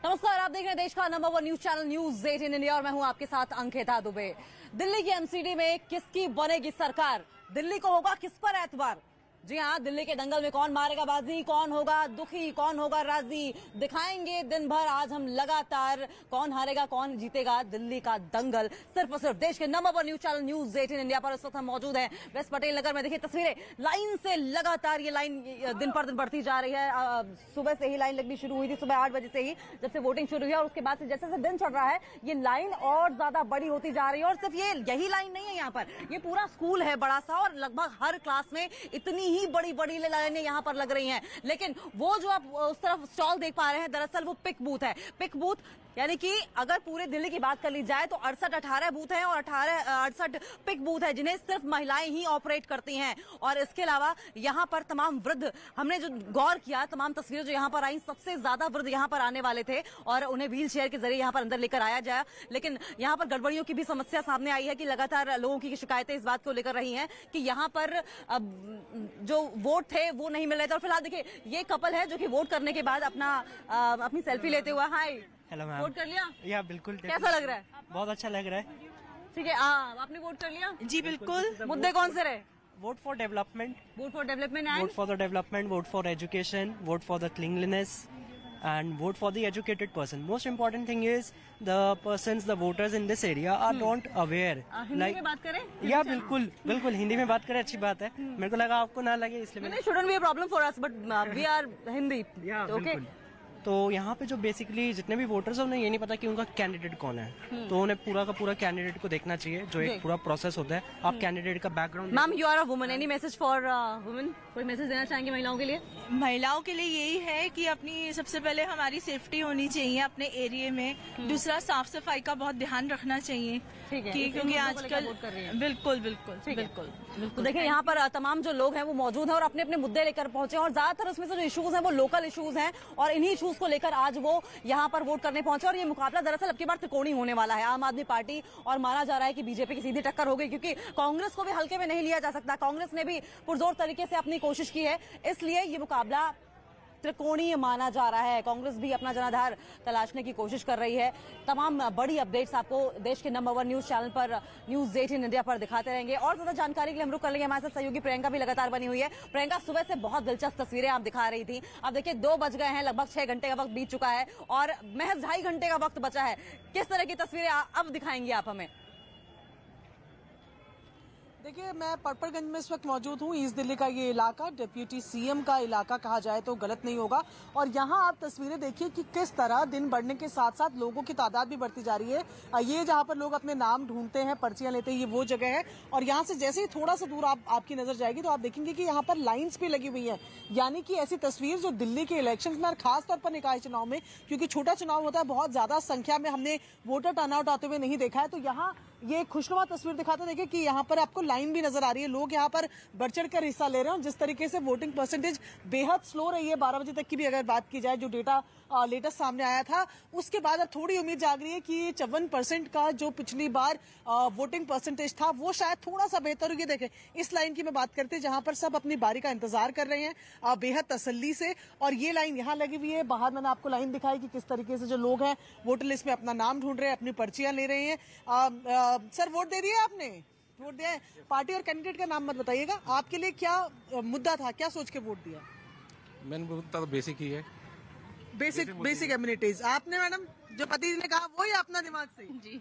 नमस्कार, आप देख रहे हैं देश का number 1 news channel news 18 India और मैं हूं आपके साथ अंकिता दुबे। दिल्ली की एमसीडी में किसकी बनेगी सरकार? दिल्ली को होगा किस पर एतबार? जी हाँ, दिल्ली के दंगल में कौन मारेगा बाजी, कौन होगा दुखी, कौन होगा राजी, दिखाएंगे दिन भर आज हम लगातार कौन हारेगा कौन जीतेगा दिल्ली का दंगल सिर्फ और सिर्फ देश के number 1 news channel news 18 India पर। इस वक्त हम मौजूद हैं वेस्ट पटेल नगर में। देखिए तस्वीरें, लाइन से लगातार ये लाइन दिन पर दिन बढ़ती जा रही है। सुबह से ही लाइन लगनी शुरू हुई थी, सुबह 8 बजे से ही जब से वोटिंग शुरू हुई, और उसके बाद से जैसे जैसे दिन चढ़ रहा है ये लाइन और ज्यादा बड़ी होती जा रही है। और सिर्फ यही लाइन नहीं है, यहाँ पर ये पूरा स्कूल है बड़ा सा, और लगभग हर क्लास में इतनी ही बड़ी बड़ी लाइनें यहाँ पर लग रही हैं। लेकिन वो जो आप उस तरफ स्टॉल देख पा रहे हैं, दरअसल वो पिक बूथ है। पिक बूथ यानी कि अगर पूरे दिल्ली की बात कर ली जाए तो 18 बूथ हैं और 68 पिक बूथ है जिन्हें सिर्फ महिलाएं ही ऑपरेट करती हैं। और इसके अलावा यहाँ पर तमाम वृद्ध, हमने जो गौर किया, तमाम तस्वीरें जो यहाँ पर आई, सबसे ज्यादा वृद्ध यहाँ पर आने वाले थे और उन्हें व्हील चेयर के जरिए यहाँ पर अंदर लेकर आया जाए। लेकिन यहाँ पर गड़बड़ियों की भी समस्या सामने आई है कि लगातार लोगों की शिकायतें इस बात को लेकर रही हैं कि यहाँ पर जो वोट थे वो नहीं मिल रहे थे। और फिलहाल देखिए ये कपल है जो कि वोट करने के बाद अपनी सेल्फी लेते हुए, हाय हेलो मैम, वोट कर लिया? या बिल्कुल। कैसा लग रहा है? बहुत अच्छा लग रहा है। ठीक है, आपने वोट कर लिया? जी बिल्कुल। मुद्दे कौन से रहे? Vote for development, vote for development, vote for the development, vote for education, vote for the cleanliness and vote for the educated person. Most important thing is the persons, the voters in this area are not aware. Hindi में बात करें? या बिल्कुल बिल्कुल हिंदी में बात करें, अच्छी बात है। मेरे को लगा आपको ना लगे इसलिए मैंने। Shouldn't be a problem for us, but we are Hindi. Okay. तो यहाँ पे जो बेसिकली जितने भी वोटर्स हैं उन्हें ये नहीं पता कि उनका कैंडिडेट कौन है, तो उन्हें पूरा का पूरा कैंडिडेट को देखना चाहिए, जो एक पूरा प्रोसेस होता है। आप कैंडिडेट का background. Ma'am, you are a woman, any message for women? कोई मैसेज देना चाहेंगे महिलाओं के लिए? महिलाओं के लिए यही है कि अपनी सबसे पहले हमारी सेफ्टी होनी चाहिए अपने एरिया में। दूसरा, साफ सफाई का बहुत ध्यान रखना चाहिए, क्योंकि आजकल बिल्कुल बिल्कुल बिल्कुल। तो देखिए यहाँ पर तमाम जो लोग हैं वो मौजूद हैं और अपने अपने मुद्दे लेकर पहुंचे, और ज्यादातर उसमें से जो इश्यूज हैं वो लोकल इश्यूज हैं, और इन्हीं इश्यूज को लेकर आज वो यहाँ पर वोट करने पहुंचे। और ये मुकाबला दरअसल अब की बार त्रिकोणी होने वाला है, आम आदमी पार्टी और माना जा रहा है कि बीजेपी की सीधी टक्कर हो गई, क्योंकि कांग्रेस को भी हल्के में नहीं लिया जा सकता। कांग्रेस ने भी पुरजोर तरीके से अपनी कोशिश की है, इसलिए ये मुकाबला त्रिकोणीय माना जा रहा है। कांग्रेस भी अपना जनाधार तलाशने की कोशिश कर रही है। तमाम बड़ी अपडेट्स आपको देश के नंबर 1 न्यूज चैनल पर न्यूज 18 इंडिया पर दिखाते रहेंगे। और ज्यादा जानकारी के लिए हम रुक कर लेंगे, हमारे साथ सहयोगी प्रियंका भी लगातार बनी हुई है। प्रियंका, सुबह से बहुत दिलचस्प तस्वीरें आप दिखा रही थी। अब देखिए 2 बज गए हैं, लगभग 6 घंटे का वक्त बीत चुका है और महज 2.5 घंटे का वक्त बचा है। किस तरह की तस्वीरें अब दिखाएंगी आप हमें? देखिए, मैं पर्पलगंज में इस वक्त मौजूद हूँ। ईस्ट दिल्ली का ये इलाका डिप्यूटी सीएम का इलाका कहा जाए तो गलत नहीं होगा। और यहाँ आप तस्वीरें देखिए कि किस तरह दिन बढ़ने के साथ साथ लोगों की तादाद भी बढ़ती जा रही है। ये जहाँ पर लोग अपने नाम ढूंढते हैं, पर्चियां लेते हैं, ये वो जगह है। और यहाँ से जैसे ही थोड़ा सा दूर आपकी नजर जाएगी तो आप देखेंगे कि यहाँ पर लाइन्स भी लगी हुई है। यानी कि ऐसी तस्वीर जो दिल्ली के इलेक्शन में और खासतौर पर निकाय चुनाव में, क्योंकि छोटा चुनाव होता है, बहुत ज्यादा संख्या में हमने वोटर टर्नआउट आते हुए नहीं देखा है। तो यहाँ ये खुशनुमा तस्वीर दिखाते देखिए कि यहाँ पर आपको लाइन भी नजर आ रही है, लोग यहाँ पर बढ़ चढ़कर हिस्सा ले रहे हैं। जिस तरीके से वोटिंग परसेंटेज बेहद स्लो रही है, 12 बजे तक की भी अगर बात की जाए, जो डेटा लेटेस्ट सामने आया था, उसके बाद अब थोड़ी उम्मीद जाग रही है कि 54% का जो पिछली बार वोटिंग परसेंटेज था वो शायद थोड़ा सा बेहतर हो। ये देखें, इस लाइन की मैं बात करते हैं जहां पर सब अपनी बारी का इंतजार कर रहे हैं बेहद तसल्ली से। और ये लाइन यहाँ लगी हुई है, बाहर मैंने आपको लाइन दिखाई कि किस तरीके से जो लोग हैं वोटर लिस्ट में अपना नाम ढूंढ रहे हैं, अपनी पर्चियां ले रहे हैं। सर, वोट दे दिया आपने? वोट दिया है। पार्टी और कैंडिडेट का नाम मत बताइएगा, आपके लिए क्या मुद्दा था, क्या सोच के वोट दिया? मैंने मुद्दा तो बेसिक ही है, बेसिक एम्यूनिटीज। आपने मैडम जो पति ने कहा वही अपना दिमाग से? जी,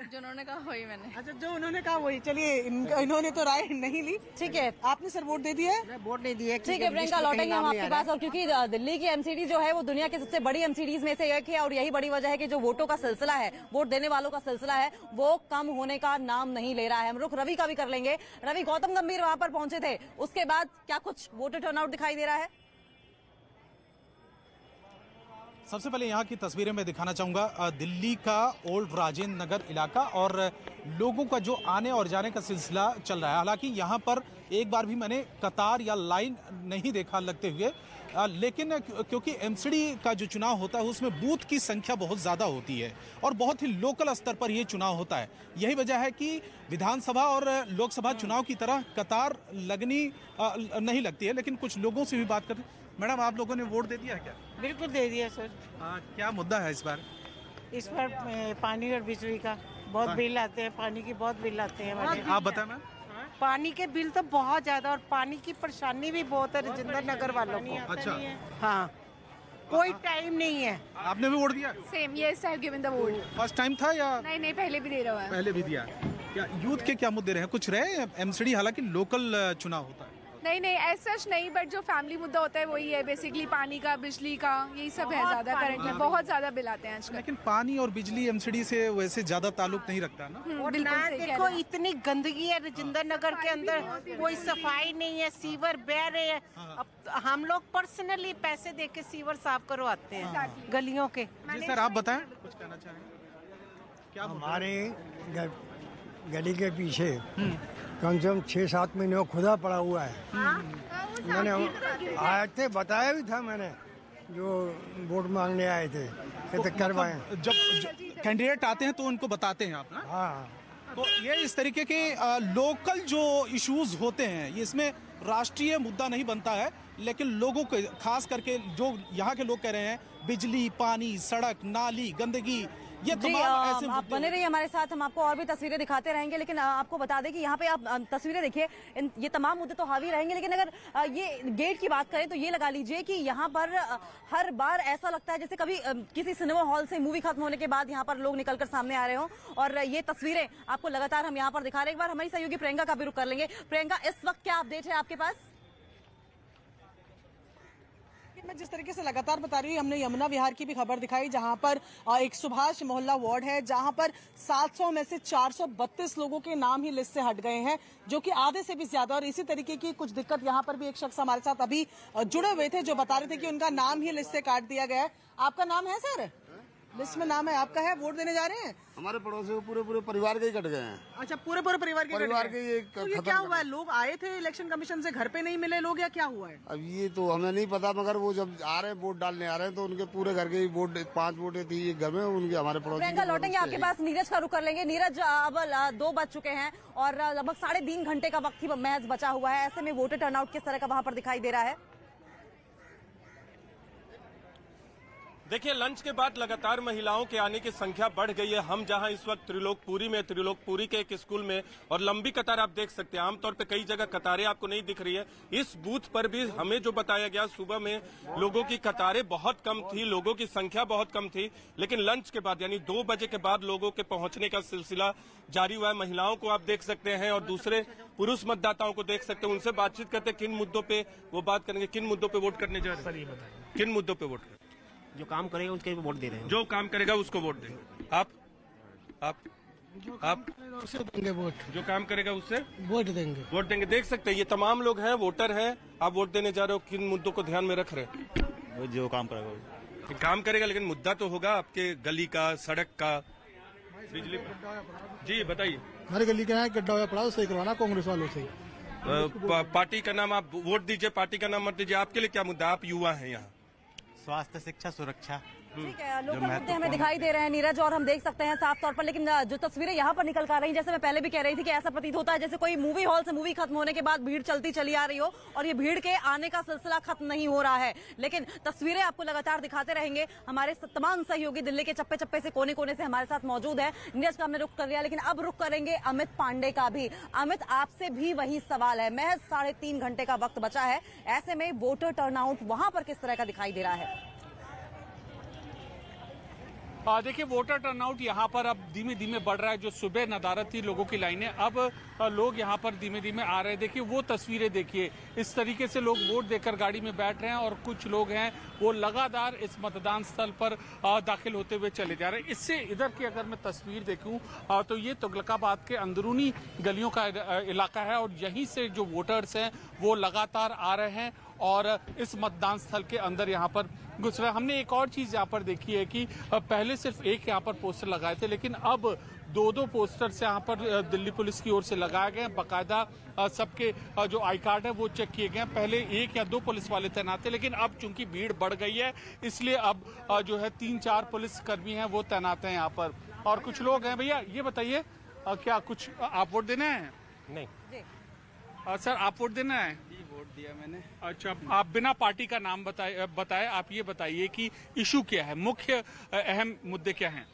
जो उन्होंने कहा वही मैंने। अच्छा, जो उन्होंने कहा वही। चलिए, इन्होंने तो राय नहीं ली। ठीक है, आपने सर वोट दे दिया है? वोट नहीं दिया। ठीक है प्रियंका, लौटेंगे हम आपके पास। और क्योंकि दिल्ली की एमसीडी जो है वो दुनिया की सबसे बड़ी एमसीडीज में से एक है, और यही बड़ी वजह है कि जो वोटों का सिलसिला है, वोट देने वालों का सिलसिला है, वो कम होने का नाम नहीं ले रहा है। हम रुख रवि का भी कर लेंगे। रवि, गौतम गंभीर वहां पर पहुंचे थे, उसके बाद क्या कुछ वोटर टर्नआउट दिखाई दे रहा है? सबसे पहले यहाँ की तस्वीरें मैं दिखाना चाहूँगा, दिल्ली का ओल्ड राजेंद्र नगर इलाका, और लोगों का जो आने और जाने का सिलसिला चल रहा है। हालांकि यहाँ पर एक बार भी मैंने कतार या लाइन नहीं देखा लगते हुए, लेकिन क्योंकि एमसीडी का जो चुनाव होता है उसमें बूथ की संख्या बहुत ज़्यादा होती है और बहुत ही लोकल स्तर पर ये चुनाव होता है। यही वजह है कि विधानसभा और लोकसभा चुनाव की तरह कतार लगनी नहीं लगती है। लेकिन कुछ लोगों से भी बात करते, मैडम आप लोगों ने वोट दे दिया है क्या? बिल्कुल दे दिया सर। क्या मुद्दा है इस बार? इस पर पानी और बिजली का बहुत बिल आते हैं, पानी की बहुत बिल आते हैं हमारे। आप बताएं मैम। पानी के बिल तो बहुत ज्यादा और पानी की परेशानी भी बहुत है राजेंद्र नगर वालों को। अच्छा, हाँ, कोई टाइम नहीं है। आपने भी वोट दिया? Same, yes, I have given the vote. First time था या? नहीं, पहले भी दे रहा है। पहले भी दिया। क्या यूथ के क्या मुद्दे रहे, कुछ रहे? एमसीडी हालांकि लोकल चुनाव होता है। नहीं ऐसा सच नहीं, बट जो फैमिली मुद्दा होता है वही है बेसिकली, पानी का, बिजली का, यही सब है ज्यादा करंट में। बहुत ज्यादा बिल आते हैं आजकल। लेकिन पानी और बिजली एमसीडी से वैसे ज्यादा ताल्लुक नहीं रखता ना। और ना देखो इतनी गंदगी है राजेंद्र नगर के अंदर, कोई सफाई नहीं है, सीवर बह रहे हैं। अब हम लोग पर्सनली पैसे दे के सीवर साफ करवाते हैं गलियों के। जी सर, आप बताएं, कुछ कहना चाहेंगे? क्या हमारे गली के पीछे कम से कम 6-7 महीने खुदा पड़ा हुआ है। मैंने आए थे, बताया भी था मैंने, जो वोट मांगने आए थे तो करवाएं। जब कैंडिडेट आते हैं तो उनको बताते हैं आप ना? हाँ, तो ये इस तरीके के लोकल जो इश्यूज होते हैं, ये इसमें राष्ट्रीय मुद्दा नहीं बनता है, लेकिन लोगों को, खास करके जो यहाँ के लोग कह रहे हैं, बिजली, पानी, सड़क, नाली, गंदगी, ये तमाम ऐसे आप बने रहिए हमारे साथ, हम आपको और भी तस्वीरें दिखाते रहेंगे। लेकिन आपको बता दें कि यहाँ पे आप तस्वीरें देखिए, ये तमाम मुद्दे तो हावी रहेंगे। लेकिन अगर ये गेट की बात करें तो ये लगा लीजिए कि यहाँ पर हर बार ऐसा लगता है जैसे कभी किसी सिनेमा हॉल से मूवी खत्म होने के बाद यहाँ पर लोग निकलकर सामने आ रहे हों, और ये तस्वीरें आपको लगातार हम यहाँ पर दिखा रहे हैं। एक बार हमारी सहयोगी प्रियंका का भी रुख कर लेंगे। प्रियंका, इस वक्त क्या अपडेट है आपके पास? मैं जिस तरीके से लगातार बता रही हूँ, हमने यमुना विहार की भी खबर दिखाई, जहां पर एक सुभाष मोहल्ला वार्ड है, जहां पर 700 में से 432 लोगों के नाम ही लिस्ट से हट गए हैं, जो कि आधे से भी ज्यादा। और इसी तरीके की कुछ दिक्कत यहाँ पर भी एक शख्स हमारे साथ अभी जुड़े हुए थे, जो बता रहे थे कि उनका नाम ही लिस्ट से काट दिया गया है। आपका नाम है सर? लिस्ट में नाम है आपका, है? वोट देने जा रहे हैं? हमारे पड़ोसी पूरे परिवार के ही कट गए हैं। अच्छा, पूरे परिवार के तो ये क्या हुआ है? लोग आए थे इलेक्शन कमीशन से, घर पे नहीं मिले लोग, या क्या हुआ है? अब ये तो हमें नहीं पता, मगर वो जब आ रहे हैं वोट डालने आ रहे हैं तो उनके पूरे घर के वोट, 5 वोटें थी एक घर में, उनके हमारे पड़ोसी। प्रियंका, लौटेंगे आपके पास, नीरज का रुख कर लेंगे। नीरज, अब 2 बज चुके हैं और लगभग 3.5 घंटे का वक्त ही महज बचा हुआ है। ऐसे में वोटर टर्नआउट किस तरह का वहां पर दिखाई दे रहा है? देखिए, लंच के बाद लगातार महिलाओं के आने की संख्या बढ़ गई है। हम जहां इस वक्त त्रिलोकपुरी के एक स्कूल में, और लंबी कतार आप देख सकते हैं। आमतौर पे कई जगह कतारें आपको नहीं दिख रही है, इस बूथ पर भी हमें जो बताया गया, सुबह में लोगों की कतारें बहुत कम थी, लोगों की संख्या बहुत कम थी। लेकिन लंच के बाद यानी 2 बजे के बाद लोगों के पहुंचने का सिलसिला जारी हुआ है। महिलाओं को आप देख सकते हैं और दूसरे पुरुष मतदाताओं को देख सकते हैं। उनसे बातचीत करते किन मुद्दों पे वो बात करेंगे, किन मुद्दों पे वोट करने जा रहे हैं। सर ये बताइए, किन मुद्दों पे वोट? जो काम करेगा उसके वोट दे रहे हैं। जो काम करेगा उसको वोट देंगे। आप उसे देंगे वोट, जो काम करेगा उससे वोट देंगे। देख सकते हैं ये तमाम लोग हैं, वोटर हैं। आप वोट देने जा रहे हो, किन मुद्दों को ध्यान में रख रहे हैं? जो काम करेगा, लेकिन मुद्दा तो होगा आपके गली का, सड़क का, बिजली का। जी बताइए। हमारे गली का यहाँ गड्ढा हुआ पड़ा, उसे करवाना कांग्रेस वालों से। पार्टी का नाम आप वोट दीजिए, पार्टी का नाम मत दीजिए। आपके लिए क्या मुद्दा? आप युवा हैं यहाँ। स्वास्थ्य, शिक्षा, सुरक्षा। ठीक है, लोकल मुद्दे हमें दिखाई दे रहे हैं नीरज, और हम देख सकते हैं साफ तौर पर। लेकिन जो तस्वीरें यहाँ पर निकल कर आ रही हैं, जैसे मैं पहले भी कह रही थी कि ऐसा प्रतीत होता है जैसे कोई मूवी हॉल से मूवी खत्म होने के बाद भीड़ चलती चली आ रही हो, और ये भीड़ के आने का सिलसिला खत्म नहीं हो रहा है। लेकिन तस्वीरें आपको लगातार दिखाते रहेंगे। हमारे तमाम सहयोगी दिल्ली के चप्पे चप्पे से, कोने कोने से हमारे साथ मौजूद है। नीरज का हमने रुख कर लिया, लेकिन अब रुख करेंगे अमित पांडे का भी। अमित, आपसे भी वही सवाल है। महज 3.5 घंटे का वक्त बचा है, ऐसे में वोटर टर्नआउट वहां पर किस तरह का दिखाई दे रहा है? देखिए, वोटर टर्नआउट यहाँ पर अब धीमे धीमे बढ़ रहा है। जो सुबह नदारत थी लोगों की लाइनें, अब लोग यहाँ पर धीमे धीमे आ रहे हैं। देखिए वो तस्वीरें देखिए, इस तरीके से लोग वोट देकर गाड़ी में बैठ रहे हैं, और कुछ लोग हैं वो लगातार इस मतदान स्थल पर दाखिल होते हुए चले जा रहे हैं। इससे इधर की अगर मैं तस्वीर देखूं तो ये तुगलकाबाद के अंदरूनी गलियों का इलाका है, और यहीं से जो वोटर्स हैं वो लगातार आ रहे हैं और इस मतदान स्थल के अंदर यहाँ पर घुस रहे हैं। हमने एक और चीज यहाँ पर देखी है कि पहले सिर्फ एक यहाँ पर पोस्टर लगाए थे, लेकिन अब 2-2 पोस्टर्स यहाँ पर दिल्ली पुलिस की ओर से लगाए गए। बाकायदा सबके जो आई कार्ड है वो चेक किए गए। पहले 1 या 2 पुलिस वाले तैनात थे, लेकिन अब चूंकि भीड़ बढ़ गई है, इसलिए अब जो है 3-4 पुलिस कर्मी हैं वो तैनात हैं यहाँ पर। और कुछ लोग हैं। भैया ये बताइए, क्या कुछ आप वोट देना है? नहीं सर, आप वोट देना है? वोट दिया मैंने। अच्छा, आप बिना पार्टी का नाम बताए आप ये बताइए कि इशू क्या है, मुख्य अहम मुद्दे क्या हैं?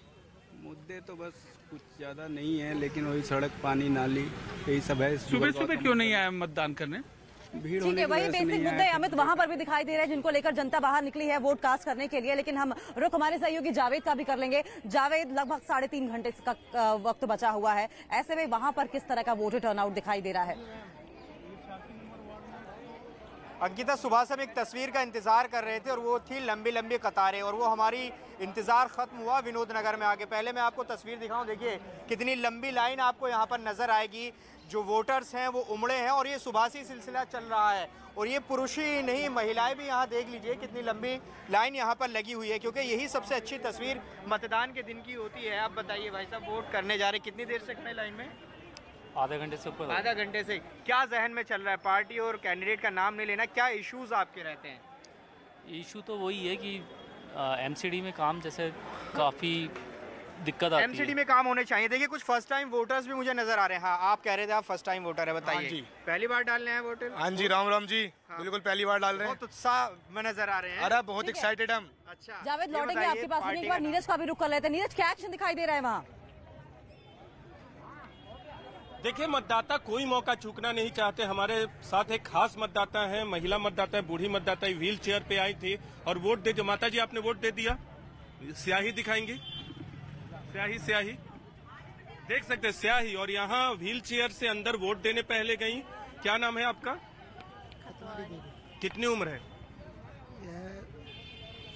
मुद्दे तो बस कुछ ज्यादा नहीं है, लेकिन वही सड़क, पानी, नाली, यही सब है। सुबह सुबह क्यों नहीं आया मतदान करने? भीड़ ठीक है, वही बेसिक मुद्दे अमित वहां पर भी दिखाई दे रहे हैं जिनको लेकर जनता बाहर निकली है वोट कास्ट करने के लिए। लेकिन हम रुख हमारे सहयोगी जावेद का भी कर लेंगे। जावेद, लगभग 3.5 घंटे का वक्त बचा हुआ है, ऐसे में वहां पर किस तरह का वोटर टर्नआउट दिखाई दे रहा है? अंकिता, सुबह से हम एक तस्वीर का इंतजार कर रहे थे और वो थी लंबी लंबी कतारें, और वो हमारी इंतजार खत्म हुआ विनोद नगर में आके। पहले मैं आपको तस्वीर दिखाऊं, देखिए कितनी लंबी लाइन आपको यहाँ पर नजर आएगी। जो वोटर्स हैं वो उमड़े हैं और ये सुबह से सिलसिला चल रहा है। और ये पुरुष ही नहीं, महिलाएं भी यहाँ देख लीजिए कितनी लंबी लाइन यहाँ पर लगी हुई है, क्योंकि यही सबसे अच्छी तस्वीर मतदान के दिन की होती है। आप बताइए भाई साहब, वोट करने जा रहे, कितनी देर से खड़े लाइन में? आधे घंटे से ऊपर। आधा घंटे से। क्या जहन में चल रहा है? पार्टी और कैंडिडेट का नाम नहीं लेना, क्या इश्यूज आपके रहते हैं? इशू तो वही है कि एमसीडी में काम जैसे काफ़ी दिक्कत आती है। एमसीडी में काम होने चाहिए। देखिए कुछ फर्स्ट टाइम वोटर्स भी मुझे नजर आ रहे हैं। हाँ, आप कह रहे थे आप फर्स्ट टाइम वोटर है, बताइए। जी, पहली बार डालने हैं वोटर? हाँ जी, राम राम जी। हाँ। बिल्कुल पहली बार डाल रहे हैं। बहुत उत्साह में नजर आ रहे हैं। अरे बहुत एक्साइटेड हम। अच्छा जावेद, लौटेंगे आपके पास, एक बार नीरज का भी रुख कर लेते हैं। नीरज, क्या एक्शन दिखाई दे रहा है वहाँ? देखिए, मतदाता कोई मौका चूकना नहीं चाहते। हमारे साथ एक खास मतदाता है, महिला मतदाता है, बूढ़ी मतदाता है, व्हील चेयर पे आई थी और वोट दे दिया। माता जी, आपने वोट दे दिया? स्याही दिखाएंगे, स्याही स्याही देख सकते हैं, स्याही। और यहाँ व्हील चेयर से अंदर वोट देने पहले गई। क्या नाम है आपका? कितनी उम्र है?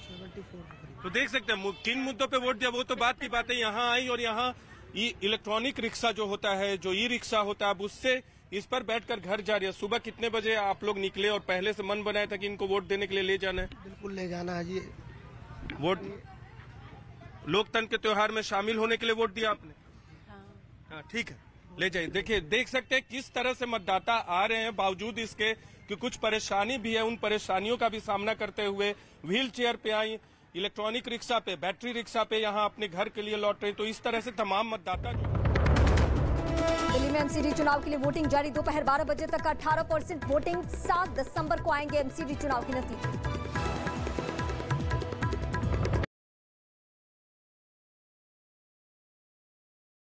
74। तो देख सकते हैं किन मुद्दों पे वोट दिया, वो तो बात की बात है। यहाँ आई और यहाँ इलेक्ट्रॉनिक रिक्शा जो होता है, जो ई रिक्शा होता है, अब उससे इस पर बैठकर घर जा रही है। सुबह कितने बजे आप लोग निकले और पहले से मन बनाया था कि इनको वोट देने के लिए ले जाना है? बिल्कुल ले जाना है जी। वोट लोकतंत्र के त्योहार में शामिल होने के लिए वोट दिया आपने? हाँ, ठीक है, ले जाइए। देखिए, देख सकते हैं किस तरह से मतदाता आ रहे हैं, बावजूद इसके कि कुछ परेशानी भी है। उन परेशानियों का भी सामना करते हुए व्हील चेयर पे आई, इलेक्ट्रॉनिक रिक्शा पे, बैटरी रिक्शा पे यहाँ अपने घर के लिए लौट रहे। तो इस तरह से तमाम मतदाता दिल्ली में एमसीडी चुनाव के लिए वोटिंग जारी। दोपहर 12 बजे तक 18% वोटिंग। 7 दिसंबर को आएंगे एमसीडी चुनाव के नतीजे।